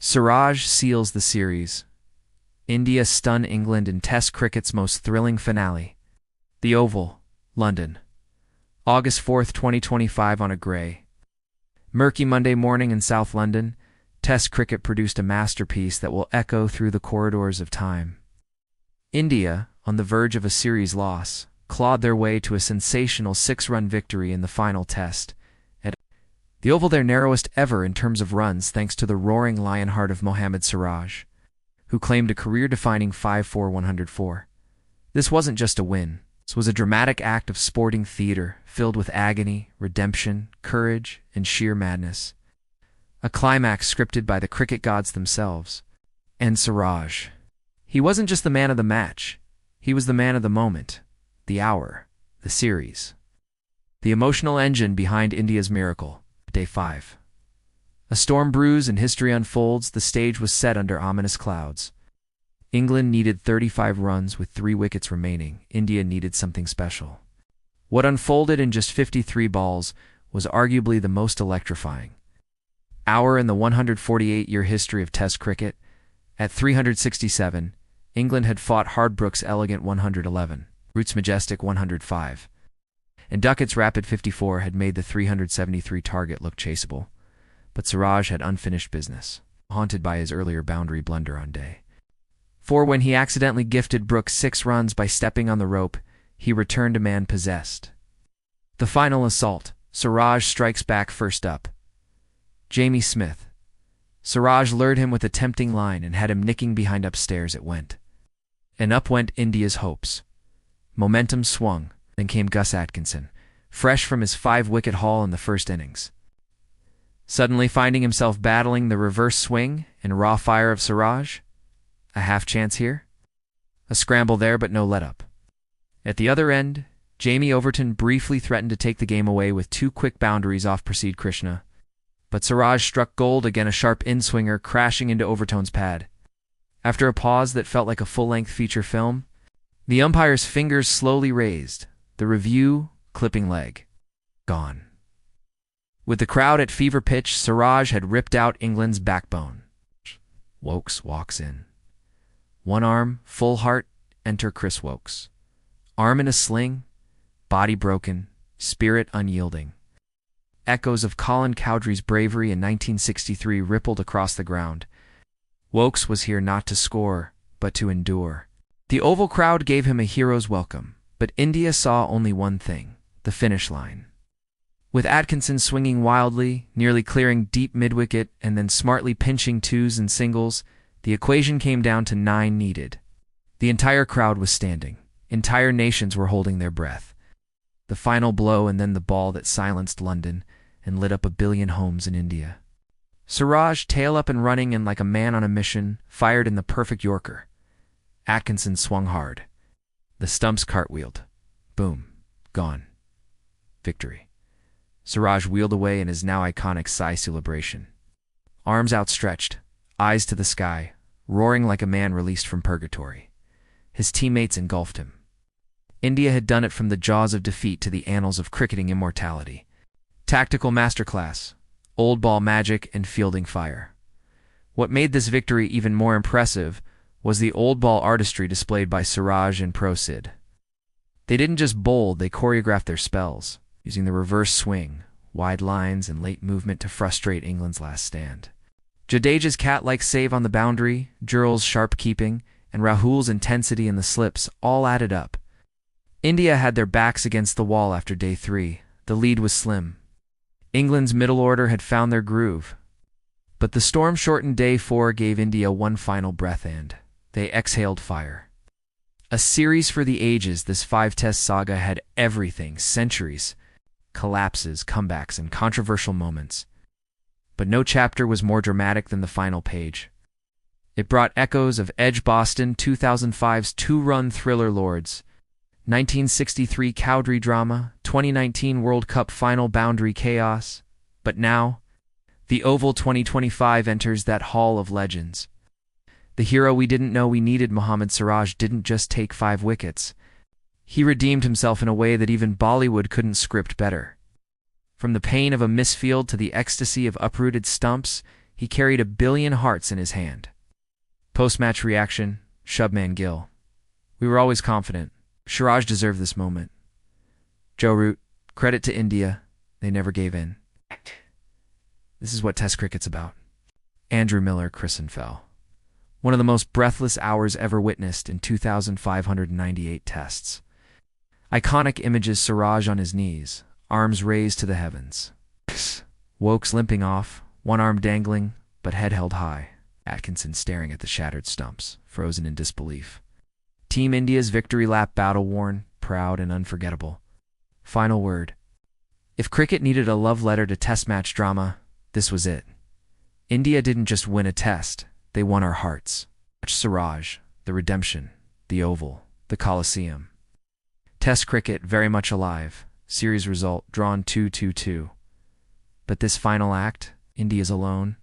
Siraj seals the series. India stun England in Test cricket's most thrilling finale. The Oval, London. August 4th, 2025 on a grey, murky Monday morning in South London, Test cricket produced a masterpiece that will echo through the corridors of time. India, on the verge of a series loss, clawed their way to a sensational 6-run victory in the final Test. At the Oval, their narrowest ever in terms of runs thanks to the roaring lionheart of Mohammad Siraj, who claimed a career-defining 5-4-104. This wasn't just a win. This was a dramatic act of sporting theater filled with agony, redemption, courage, and sheer madness. A climax scripted by the cricket gods themselves. And Siraj. He wasn't just the man of the match. He was the man of the moment, the hour, the series. The emotional engine behind India's miracle. Day 5. A storm brews and history unfolds. The stage was set under ominous clouds. England needed 35 runs with 3 wickets remaining. India needed something special. What unfolded in just 53 balls was arguably the most electrifying hour in the 148-year history of Test cricket. At 367, England had fought Hardbrook's elegant 111, Root's majestic 105, and Duckett's rapid 54 had made the 373 target look chaseable. But Siraj had unfinished business, haunted by his earlier boundary blunder on day 4 when he accidentally gifted Brooks 6 runs by stepping on the rope. He returned a man possessed. The final assault. Siraj strikes back first up. Jamie Smith. Siraj lured him with a tempting line and had him nicking behind. Upstairs it went. And up went India's hopes. Momentum swung. Then came Gus Atkinson, fresh from his 5-wicket haul in the first innings. Suddenly finding himself battling the reverse swing and raw fire of Siraj. A half chance here? A scramble there, but no let-up. At the other end, Jamie Overton briefly threatened to take the game away with 2 quick boundaries off Prasidh Krishna. But Siraj struck gold again, a sharp in-swinger crashing into Overton's pad. After a pause that felt like a full-length feature film, the umpire's fingers slowly raised. The review, clipping leg. Gone. With the crowd at fever pitch, Siraj had ripped out England's backbone. Wokes walks in. One arm, full heart, enter Chris Wokes. Arm in a sling, body broken, spirit unyielding. Echoes of Colin Cowdrey's bravery in 1963 rippled across the ground. Wokes was here not to score, but to endure. The Oval crowd gave him a hero's welcome, but India saw only one thing, the finish line. With Atkinson swinging wildly, nearly clearing deep mid-wicket and then smartly pinching 2s and singles, the equation came down to 9 needed. The entire crowd was standing. Entire nations were holding their breath. The final blow and then the ball that silenced London and lit up a billion homes in India. Siraj, tail up and running and like a man on a mission, fired in the perfect Yorker. Atkinson swung hard. The stumps cartwheeled. Boom. Gone. Victory. Siraj wheeled away in his now iconic sigh celebration. Arms outstretched, eyes to the sky, roaring like a man released from purgatory. His teammates engulfed him. India had done it from the jaws of defeat to the annals of cricketing immortality. Tactical masterclass, old ball magic, and fielding fire. What made this victory even more impressive was the old ball artistry displayed by Siraj and Prasidh. They didn't just bowl, they choreographed their spells, using the reverse swing, wide lines, and late movement to frustrate England's last stand. Jadeja's cat-like save on the boundary, Jural's sharp keeping, and Rahul's intensity in the slips all added up. India had their backs against the wall after day 3. The lead was slim. England's middle order had found their groove. But the storm-shortened day 4 gave India one final breath and they exhaled fire. A series for the ages, this 5-test saga had everything, centuries, collapses, comebacks, and controversial moments. But no chapter was more dramatic than the final page. It brought echoes of Edge Boston, 2005's 2-run thriller Lords, 1963 Cowdrey drama, 2019 World Cup final boundary chaos. But now, the Oval 2025 enters that hall of legends. The hero we didn't know we needed, Mohammad Siraj, didn't just take 5 wickets. He redeemed himself in a way that even Bollywood couldn't script better. From the pain of a misfield to the ecstasy of uprooted stumps, He carried 1 billion hearts in his hand. Post-match reaction, Shubman Gill. We were always confident. Siraj deserved this moment. Joe Root, credit to India. They never gave in. This is what Test cricket's about. Andrew Miller, Fell. One of the most breathless hours ever witnessed in 2,598 tests. Iconic images: Siraj on his knees, arms raised to the heavens. Wokes limping off, one arm dangling, but head held high. Atkinson staring at the shattered stumps, frozen in disbelief. Team India's victory lap, battle-worn, proud and unforgettable. Final word. If cricket needed a love letter to Test match drama, this was it. India didn't just win a test, they won our hearts. Watch Siraj, the redemption, the Oval, the Coliseum. Test cricket very much alive. Series result drawn 2-2-2. But this final act, India's alone,